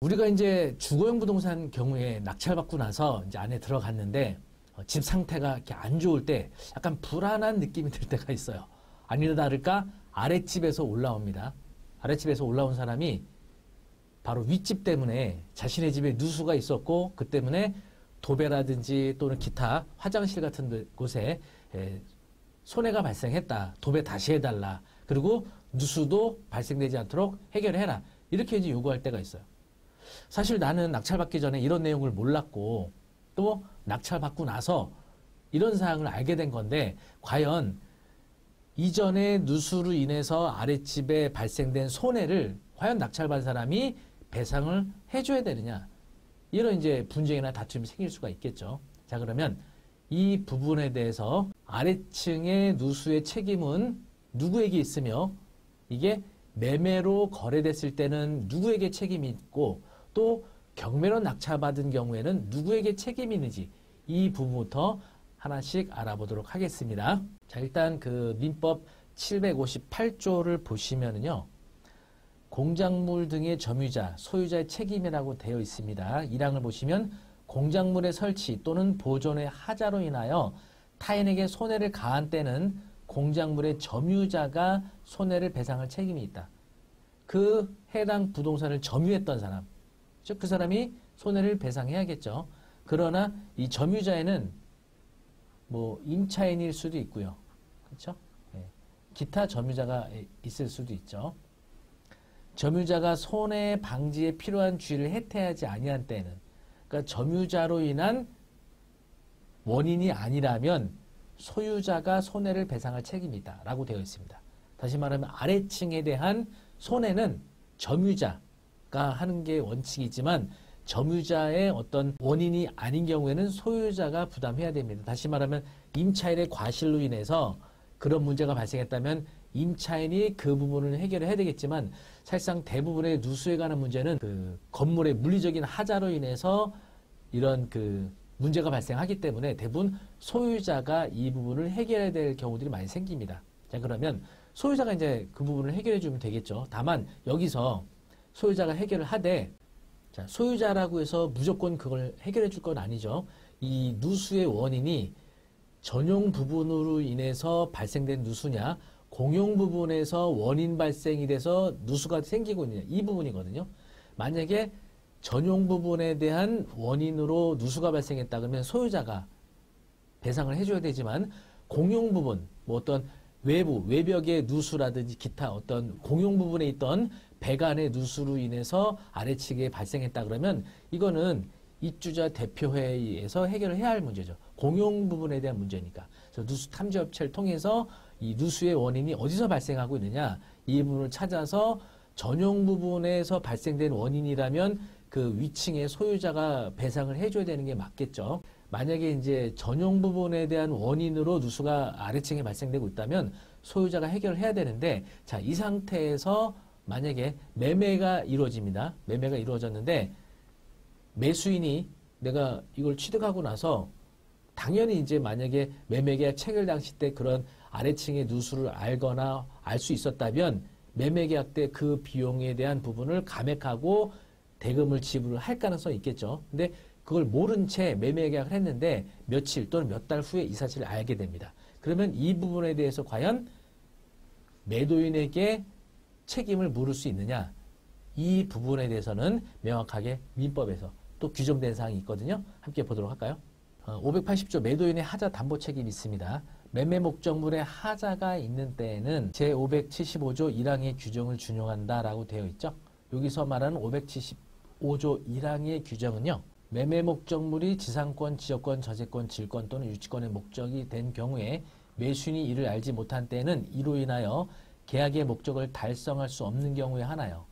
우리가 이제 주거용 부동산 경우에 낙찰받고 나서 이제 안에 들어갔는데 집 상태가 이렇게 안 좋을 때 약간 불안한 느낌이 들 때가 있어요. 아니나 다를까 아랫집에서 올라옵니다. 아랫집에서 올라온 사람이 바로 윗집 때문에 자신의 집에 누수가 있었고 그 때문에 도배라든지 또는 기타 화장실 같은 곳에 손해가 발생했다. 도배 다시 해달라. 그리고 누수도 발생되지 않도록 해결해라. 이렇게 이제 요구할 때가 있어요. 사실 나는 낙찰받기 전에 이런 내용을 몰랐고 또 낙찰받고 나서 이런 사항을 알게 된 건데 과연 이전에 누수로 인해서 아랫집에 발생된 손해를 과연 낙찰받은 사람이 배상을 해줘야 되느냐 이런 이제 분쟁이나 다툼이 생길 수가 있겠죠. 자, 그러면 이 부분에 대해서 아래층의 누수의 책임은 누구에게 있으며 이게 매매로 거래됐을 때는 누구에게 책임이 있고 또 경매로 낙찰받은 경우에는 누구에게 책임이 있는지 이 부분부터 하나씩 알아보도록 하겠습니다. 자, 일단 그 민법 758조를 보시면은요. 공작물 등의 점유자, 소유자의 책임이라고 되어 있습니다. 1항을 보시면 공작물의 설치 또는 보존의 하자로 인하여 타인에게 손해를 가한 때는 공작물의 점유자가 손해를 배상할 책임이 있다. 그 해당 부동산을 점유했던 사람, 즉 그 사람이 손해를 배상해야겠죠. 그러나 이 점유자에는 뭐 임차인일 수도 있고요. 그렇죠? 네. 기타 점유자가 있을 수도 있죠. 점유자가 손해 방지에 필요한 주의를 해태하지 아니한 때는, 그러니까 점유자로 인한 원인이 아니라면 소유자가 손해를 배상할 책임이 있다라고 되어 있습니다. 다시 말하면 아래층에 대한 손해는 점유자가 하는 게 원칙이지만 점유자의 어떤 원인이 아닌 경우에는 소유자가 부담해야 됩니다. 다시 말하면 임차인의 과실로 인해서 그런 문제가 발생했다면 임차인이 그 부분을 해결해야 되겠지만 사실상 대부분의 누수에 관한 문제는 그 건물의 물리적인 하자로 인해서 이런 그 문제가 발생하기 때문에 대부분 소유자가 이 부분을 해결해야 될 경우들이 많이 생깁니다. 자, 그러면 소유자가 이제 그 부분을 해결해 주면 되겠죠. 다만 여기서 소유자가 해결을 하되, 자, 소유자라고 해서 무조건 그걸 해결해 줄 건 아니죠. 이 누수의 원인이 전용 부분으로 인해서 발생된 누수냐, 공용 부분에서 원인 발생이 돼서 누수가 생기고 있느냐, 이 부분이거든요. 만약에 전용 부분에 대한 원인으로 누수가 발생했다 그러면 소유자가 배상을 해줘야 되지만 공용 부분, 뭐 어떤 외부, 외벽의 누수라든지 기타 어떤 공용 부분에 있던 배관의 누수로 인해서 아래층에 발생했다 그러면 이거는 입주자 대표회의에서 해결을 해야 할 문제죠. 공용 부분에 대한 문제니까. 그래서 누수 탐지 업체를 통해서 이 누수의 원인이 어디서 발생하고 있느냐 이 부분을 찾아서 전용 부분에서 발생된 원인이라면 그 위층의 소유자가 배상을 해줘야 되는 게 맞겠죠. 만약에 이제 전용 부분에 대한 원인으로 누수가 아래층에 발생되고 있다면 소유자가 해결을 해야 되는데, 자, 이 상태에서 만약에 매매가 이루어집니다. 매매가 이루어졌는데 매수인이 내가 이걸 취득하고 나서 당연히 이제 만약에 매매계약 체결 당시 때 그런 아래층의 누수를 알거나 알 수 있었다면 매매계약 때 그 비용에 대한 부분을 감액하고 대금을 지불을 할 가능성이 있겠죠. 근데 그걸 모른 채 매매계약을 했는데 며칠 또는 몇 달 후에 이 사실을 알게 됩니다. 그러면 이 부분에 대해서 과연 매도인에게 책임을 물을 수 있느냐? 이 부분에 대해서는 명확하게 민법에서 또 규정된 사항이 있거든요. 함께 보도록 할까요? 580조 매도인의 하자 담보 책임이 있습니다. 매매 목적물에 하자가 있는 때에는 제575조 1항의 규정을 준용한다라고 되어 있죠. 여기서 말하는 575조 1항의 규정은요. 매매 목적물이 지상권, 지역권, 저재권, 질권 또는 유치권의 목적이 된 경우에 매수인이 이를 알지 못한 때에는 이로 인하여 계약의 목적을 달성할 수 없는 경우에 하나요.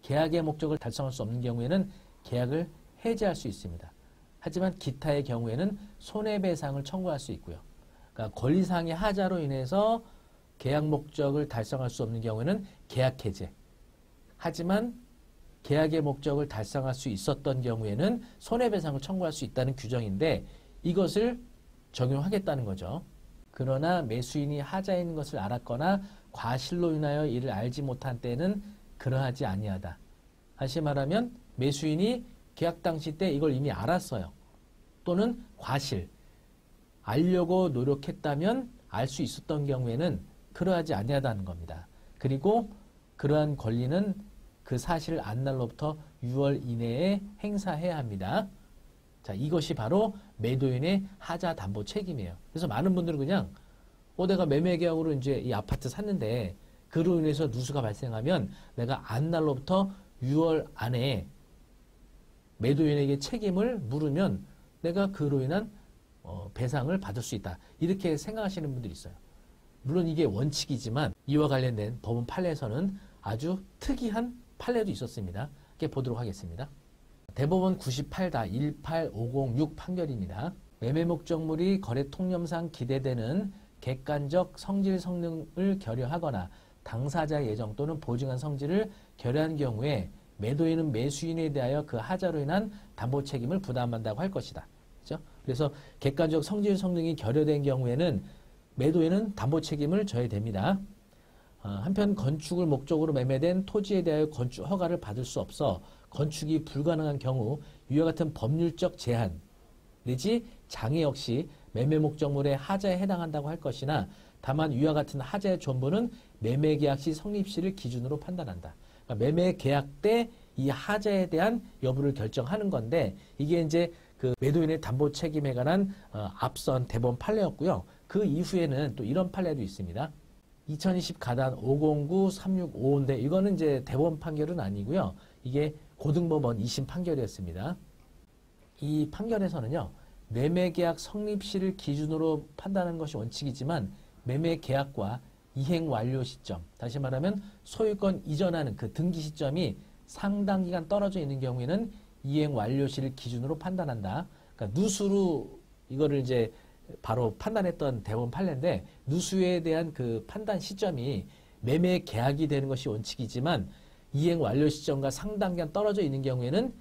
계약의 목적을 달성할 수 없는 경우에는 계약을 해지할 수 있습니다. 하지만 기타의 경우에는 손해배상을 청구할 수 있고요. 그러니까 권리상의 하자로 인해서 계약 목적을 달성할 수 없는 경우에는 계약 해제. 하지만 계약의 목적을 달성할 수 있었던 경우에는 손해배상을 청구할 수 있다는 규정인데 이것을 적용하겠다는 거죠. 그러나 매수인이 하자인 것을 알았거나 과실로 인하여 이를 알지 못한 때는 그러하지 아니하다. 다시 말하면 매수인이 계약 당시 때 이걸 이미 알았어요. 또는 과실. 알려고 노력했다면 알 수 있었던 경우에는 그러하지 아니하다는 겁니다. 그리고 그러한 권리는 그 사실을 안 날로부터 6월 이내에 행사해야 합니다. 자, 이것이 바로 매도인의 하자 담보 책임이에요. 그래서 많은 분들은 그냥 내가 매매 계약으로 이제 이 아파트 샀는데 그로 인해서 누수가 발생하면 내가 안 날로부터 6월 안에 매도인에게 책임을 물으면 내가 그로 인한 배상을 받을 수 있다. 이렇게 생각하시는 분들이 있어요. 물론 이게 원칙이지만 이와 관련된 법원 판례에서는 아주 특이한 판례도 있었습니다. 이렇게 보도록 하겠습니다. 대법원 98-18506 판결입니다. 매매 목적물이 거래 통념상 기대되는 객관적 성질 성능을 결여하거나 당사자 예정 또는 보증한 성질을 결여한 경우에 매도인은 매수인에 대하여 그 하자로 인한 담보 책임을 부담한다고 할 것이다. 그렇죠? 그래서 객관적 성질 성능이 결여된 경우에는 매도인은 담보 책임을 져야 됩니다. 한편 건축을 목적으로 매매된 토지에 대하여 건축 허가를 받을 수 없어 건축이 불가능한 경우 이와 같은 법률적 제한 내지 장애 역시 매매 목적물의 하자에 해당한다고 할 것이나 다만 이와 같은 하자의 전부는 매매 계약 시 성립 시를 기준으로 판단한다. 그러니까 매매 계약 때 이 하자에 대한 여부를 결정하는 건데 이게 이제 그 매도인의 담보 책임에 관한 앞선 대법원 판례였고요. 그 이후에는 또 이런 판례도 있습니다. 2020 가단 509-365인데 이거는 이제 대법원 판결은 아니고요. 이게 고등법원 2심 판결이었습니다. 이 판결에서는요. 매매계약 성립시를 기준으로 판단하는 것이 원칙이지만 매매계약과 이행 완료 시점, 다시 말하면 소유권 이전하는 그 등기 시점이 상당 기간 떨어져 있는 경우에는 이행 완료시를 기준으로 판단한다. 그러니까 누수로 이거를 이제 바로 판단했던 대법원 판례인데 누수에 대한 그 판단 시점이 매매 계약이 되는 것이 원칙이지만 이행 완료 시점과 상당 기간 떨어져 있는 경우에는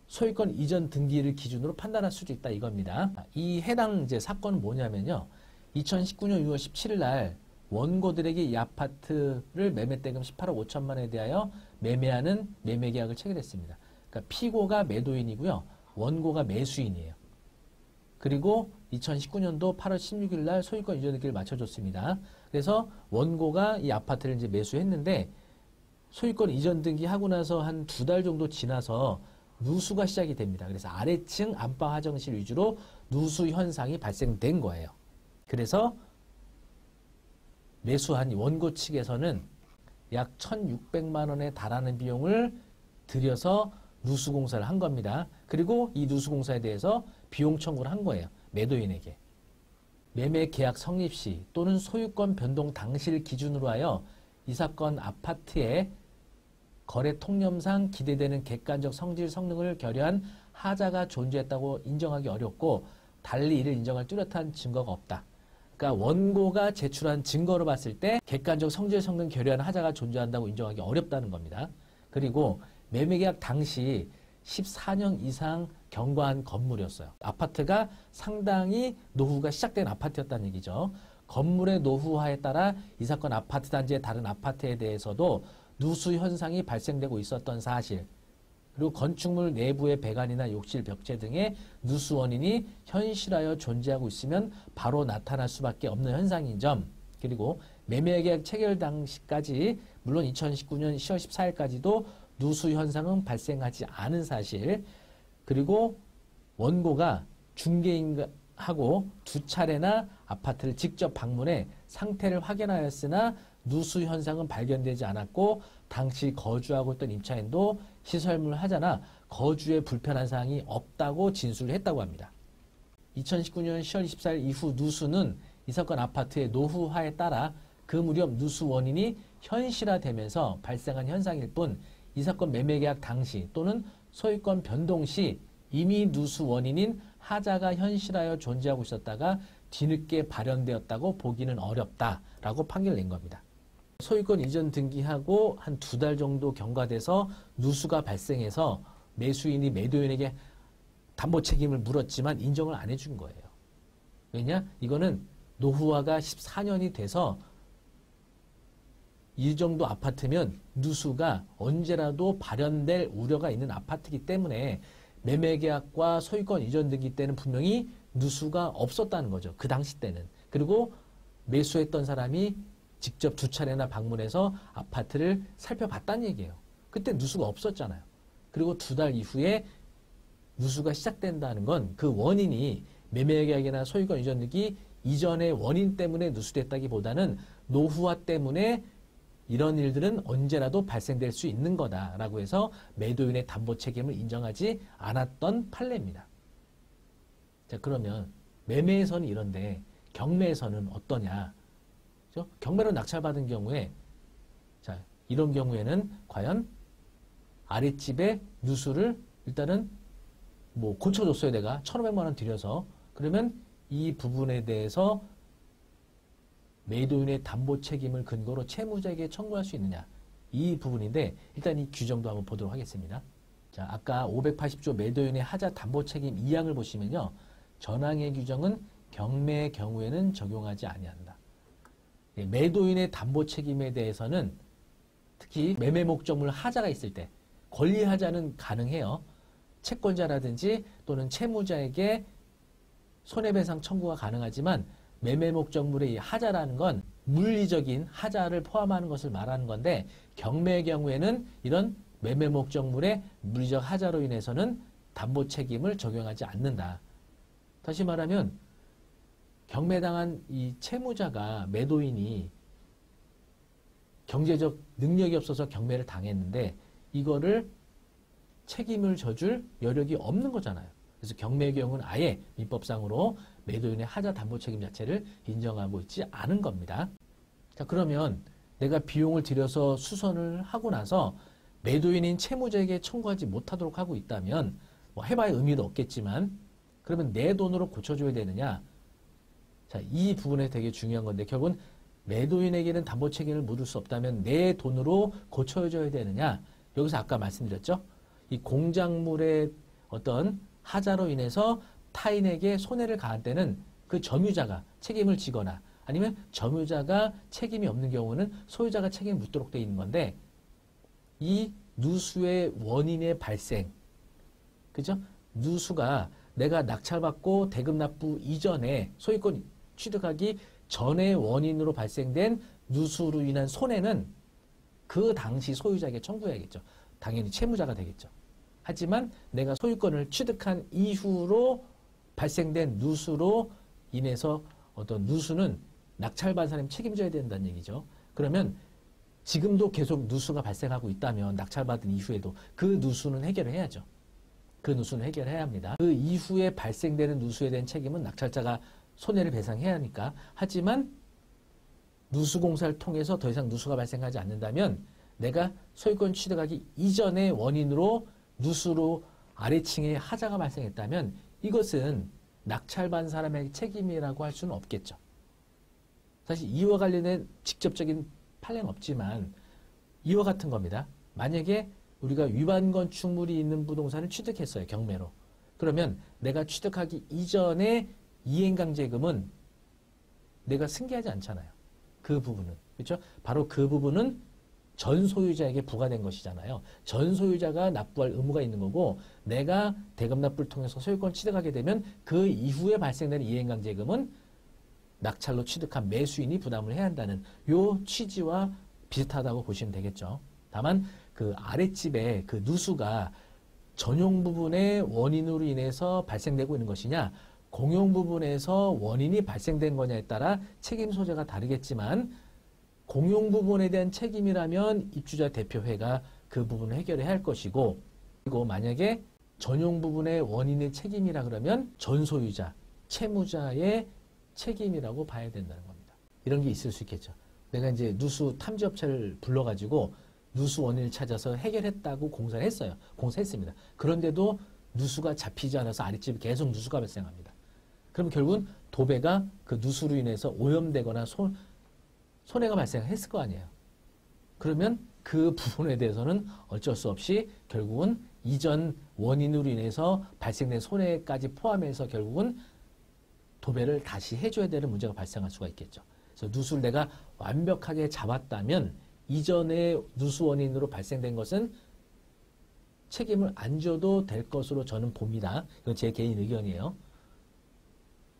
소유권 이전 등기를 기준으로 판단할 수도 있다 이겁니다. 이 해당 이제 사건은 뭐냐면요. 2019년 6월 17일 날 원고들에게 이 아파트를 매매대금 18억 5천만 원에 대하여 매매하는 매매계약을 체결했습니다. 그러니까 피고가 매도인이고요. 원고가 매수인이에요. 그리고 2019년도 8월 16일 날 소유권 이전 등기를 맞춰줬습니다. 그래서 원고가 이 아파트를 이제 매수했는데 소유권 이전 등기하고 나서 한 2달 정도 지나서 누수가 시작이 됩니다. 그래서 아래층 안방 화장실 위주로 누수 현상이 발생된 거예요. 그래서 매수한 원고 측에서는 약 1,600만 원에 달하는 비용을 들여서 누수공사를 한 겁니다. 그리고 이 누수공사에 대해서 비용 청구를 한 거예요. 매도인에게. 매매계약 성립 시 또는 소유권 변동 당시를 기준으로 하여 이 사건 아파트의 거래 통념상 기대되는 객관적 성질 성능을 결여한 하자가 존재했다고 인정하기 어렵고 달리 이를 인정할 뚜렷한 증거가 없다. 그러니까 원고가 제출한 증거로 봤을 때 객관적 성질 성능 결여한 하자가 존재한다고 인정하기 어렵다는 겁니다. 그리고 매매계약 당시 14년 이상 경과한 건물이었어요. 아파트가 상당히 노후가 시작된 아파트였다는 얘기죠. 건물의 노후화에 따라 이 사건 아파트 단지의 다른 아파트에 대해서도 누수 현상이 발생되고 있었던 사실, 그리고 건축물 내부의 배관이나 욕실, 벽체 등의 누수 원인이 현실하여 존재하고 있으면 바로 나타날 수밖에 없는 현상인 점, 그리고 매매계약 체결 당시까지 물론 2019년 10월 14일까지도 누수 현상은 발생하지 않은 사실, 그리고 원고가 중개인하고 2차례나 아파트를 직접 방문해 상태를 확인하였으나 누수 현상은 발견되지 않았고 당시 거주하고 있던 임차인도 시설물 하자나 거주에 불편한 사항이 없다고 진술을 했다고 합니다. 2019년 10월 24일 이후 누수는 이 사건 아파트의 노후화에 따라 그 무렵 누수 원인이 현실화되면서 발생한 현상일 뿐 이 사건 매매계약 당시 또는 소유권 변동 시 이미 누수 원인인 하자가 현실하여 존재하고 있었다가 뒤늦게 발현되었다고 보기는 어렵다라고 판결을 낸 겁니다. 소유권 이전 등기하고 한 2달 정도 경과돼서 누수가 발생해서 매수인이 매도인에게 담보 책임을 물었지만 인정을 안 해준 거예요. 왜냐? 이거는 노후화가 14년이 돼서 이 정도 아파트면 누수가 언제라도 발현될 우려가 있는 아파트이기 때문에 매매계약과 소유권 이전 등기 때는 분명히 누수가 없었다는 거죠. 그 당시 때는. 그리고 매수했던 사람이 직접 2차례나 방문해서 아파트를 살펴봤다는 얘기예요. 그때 누수가 없었잖아요. 그리고 2달 이후에 누수가 시작된다는 건 그 원인이 매매계약이나 소유권 이전 등기 이전의 원인 때문에 누수됐다기보다는 노후화 때문에 이런 일들은 언제라도 발생될 수 있는 거다라고 해서 매도인의 담보 책임을 인정하지 않았던 판례입니다. 자, 그러면 매매에서는 이런데 경매에서는 어떠냐? 그렇죠? 경매로 낙찰받은 경우에 자, 이런 경우에는 과연 아랫집에 누수를 일단은 뭐 고쳐줬어요. 내가 1,500만 원 들여서. 그러면 이 부분에 대해서 매도인의 담보 책임을 근거로 채무자에게 청구할 수 있느냐. 이 부분인데 일단 이 규정도 한번 보도록 하겠습니다. 자, 아까 580조 매도인의 하자 담보 책임 2항을 보시면요. 전항의 규정은 경매의 경우에는 적용하지 아니한다. 매도인의 담보 책임에 대해서는 특히 매매 목적물 하자가 있을 때 권리 하자는 가능해요. 채권자라든지 또는 채무자에게 손해배상 청구가 가능하지만 매매 목적물의 이 하자라는 건 물리적인 하자를 포함하는 것을 말하는 건데 경매의 경우에는 이런 매매 목적물의 물리적 하자로 인해서는 담보 책임을 적용하지 않는다. 다시 말하면 경매당한 이 채무자가 매도인이 경제적 능력이 없어서 경매를 당했는데 이거를 책임을 져줄 여력이 없는 거잖아요. 그래서 경매의 경우는 아예 민법상으로 매도인의 하자 담보 책임 자체를 인정하고 있지 않은 겁니다. 자, 그러면 내가 비용을 들여서 수선을 하고 나서 매도인인 채무자에게 청구하지 못하도록 하고 있다면 뭐 해봐야 의미도 없겠지만 그러면 내 돈으로 고쳐줘야 되느냐? 자, 이 부분에 되게 중요한 건데 결국은 매도인에게는 담보 책임을 물을 수 없다면 내 돈으로 고쳐줘야 되느냐? 여기서 아까 말씀드렸죠? 이 공작물의 어떤 하자로 인해서 타인에게 손해를 가한 때는 그 점유자가 책임을 지거나 아니면 점유자가 책임이 없는 경우는 소유자가 책임을 묻도록 되어 있는 건데 이 누수의 원인의 발생, 그죠? 누수가 내가 낙찰받고 대금 납부 이전에 소유권 취득하기 전의 원인으로 발생된 누수로 인한 손해는 그 당시 소유자에게 청구해야겠죠. 당연히 채무자가 되겠죠. 하지만 내가 소유권을 취득한 이후로 발생된 누수로 인해서 어떤 누수는 낙찰받은 사람이 책임져야 된다는 얘기죠. 그러면 지금도 계속 누수가 발생하고 있다면 낙찰받은 이후에도 그 누수는 해결을 해야죠. 그 누수는 해결해야 합니다. 그 이후에 발생되는 누수에 대한 책임은 낙찰자가 손해를 배상해야 하니까. 하지만 누수공사를 통해서 더 이상 누수가 발생하지 않는다면 내가 소유권 취득하기 이전의 원인으로 누수로 아래층에 하자가 발생했다면 이것은 낙찰받은 사람의 책임이라고 할 수는 없겠죠. 사실 이와 관련된 직접적인 판례는 없지만 이와 같은 겁니다. 만약에 우리가 위반 건축물이 있는 부동산을 취득했어요. 경매로. 그러면 내가 취득하기 이전에 이행강제금은 내가 승계하지 않잖아요. 그 부분은. 그렇죠? 바로 그 부분은 전 소유자에게 부과된 것이잖아요. 전 소유자가 납부할 의무가 있는 거고 내가 대금 납부를 통해서 소유권 취득하게 되면 그 이후에 발생되는 이행강제금은 낙찰로 취득한 매수인이 부담을 해야 한다는 요 취지와 비슷하다고 보시면 되겠죠. 다만 그 아랫집에 그 누수가 전용 부분의 원인으로 인해서 발생되고 있는 것이냐 공용 부분에서 원인이 발생된 거냐에 따라 책임 소재가 다르겠지만 공용 부분에 대한 책임이라면 입주자 대표회가 그 부분을 해결해야 할 것이고 그리고 만약에 전용 부분의 원인의 책임이라 그러면 전 소유자, 채무자의 책임이라고 봐야 된다는 겁니다. 이런 게 있을 수 있겠죠. 내가 이제 누수 탐지업체를 불러가지고 누수 원인을 찾아서 해결했다고 공사를 했어요. 공사했습니다. 그런데도 누수가 잡히지 않아서 아랫집에 계속 누수가 발생합니다. 그럼 결국은 도배가 그 누수로 인해서 오염되거나 손해가 발생했을 거 아니에요. 그러면 그 부분에 대해서는 어쩔 수 없이 결국은 이전 원인으로 인해서 발생된 손해까지 포함해서 결국은 도배를 다시 해줘야 되는 문제가 발생할 수가 있겠죠. 그래서 누수를 내가 완벽하게 잡았다면 이전의 누수 원인으로 발생된 것은 책임을 안 져도 될 것으로 저는 봅니다. 이건 제 개인 의견이에요.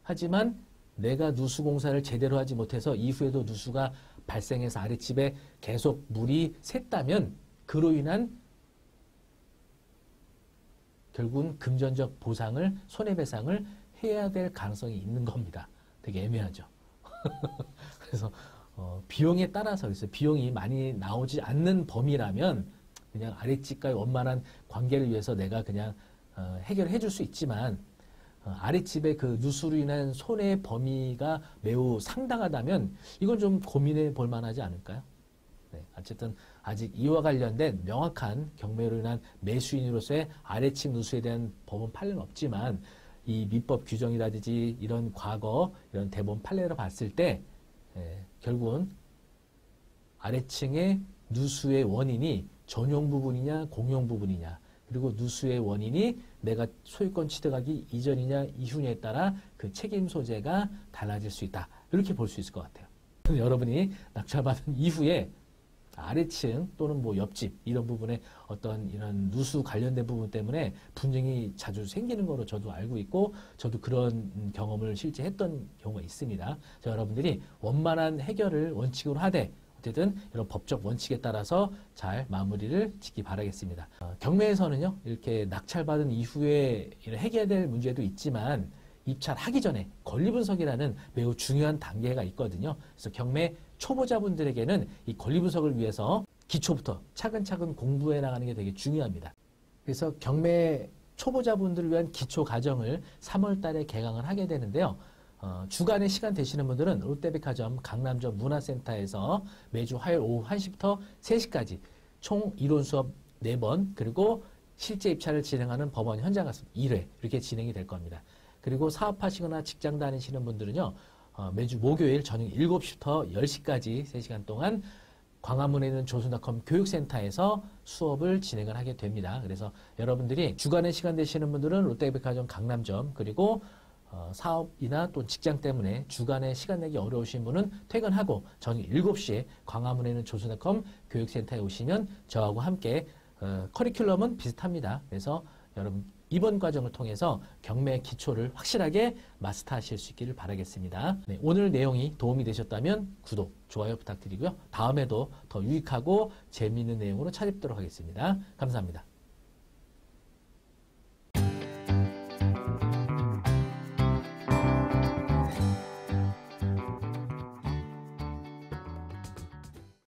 하지만 내가 누수 공사를 제대로 하지 못해서 이후에도 누수가 발생해서 아랫집에 계속 물이 샜다면 그로 인한 결국은 금전적 보상을, 손해배상을 해야 될 가능성이 있는 겁니다. 되게 애매하죠. 그래서 비용에 따라서 그래서 비용이 많이 나오지 않는 범위라면 그냥 아랫집과의 원만한 관계를 위해서 내가 그냥 해결해 줄 수 있지만 아랫집의 그 누수로 인한 손해 범위가 매우 상당하다면 이건 좀 고민해 볼 만하지 않을까요? 네, 어쨌든 아직 이와 관련된 명확한 경매로 인한 매수인으로서의 아래층 누수에 대한 법원 판례는 없지만 이 민법 규정이라든지 이런 과거 이런 대법원 판례를 봤을 때 결국은 아래층의 누수의 원인이 전용 부분이냐 공용 부분이냐 그리고 누수의 원인이 내가 소유권 취득하기 이전이냐 이후냐에 따라 그 책임 소재가 달라질 수 있다. 이렇게 볼 수 있을 것 같아요. 여러분이 낙찰받은 이후에 아래층 또는 뭐 옆집 이런 부분에 어떤 이런 누수 관련된 부분 때문에 분쟁이 자주 생기는 거로 저도 알고 있고 저도 그런 경험을 실제 했던 경우가 있습니다. 자, 여러분들이 원만한 해결을 원칙으로 하되 어쨌든 이런 법적 원칙에 따라서 잘 마무리를 짓기 바라겠습니다. 경매에서는요 이렇게 낙찰받은 이후에 해결될 문제도 있지만 입찰하기 전에 권리분석이라는 매우 중요한 단계가 있거든요. 그래서 경매 초보자분들에게는 이 권리분석을 위해서 기초부터 차근차근 공부해 나가는 게 되게 중요합니다. 그래서 경매 초보자분들을 위한 기초 과정을 3월 달에 개강을 하게 되는데요. 주간에 시간 되시는 분들은 롯데백화점 강남점 문화센터에서 매주 화요일 오후 1시부터 3시까지 총 이론 수업 4번 그리고 실제 입찰을 진행하는 법원 현장 학습 1회 이렇게 진행이 될 겁니다. 그리고 사업하시거나 직장 다니시는 분들은요. 매주 목요일 저녁 7시부터 10시까지 3시간 동안 광화문에 있는 조선닷컴 교육센터에서 수업을 진행을 하게 됩니다. 그래서 여러분들이 주간에 시간 되시는 분들은 롯데백화점 강남점 그리고 사업이나 또 직장 때문에 주간에 시간 내기 어려우신 분은 퇴근하고 저녁 7시에 광화문에 있는 조선닷컴 교육센터에 오시면 저하고 함께 커리큘럼은 비슷합니다. 그래서 여러분 이번 과정을 통해서 경매 기초를 확실하게 마스터하실 수 있기를 바라겠습니다. 네, 오늘 내용이 도움이 되셨다면 구독, 좋아요 부탁드리고요. 다음에도 더 유익하고 재미있는 내용으로 찾아뵙도록 하겠습니다. 감사합니다.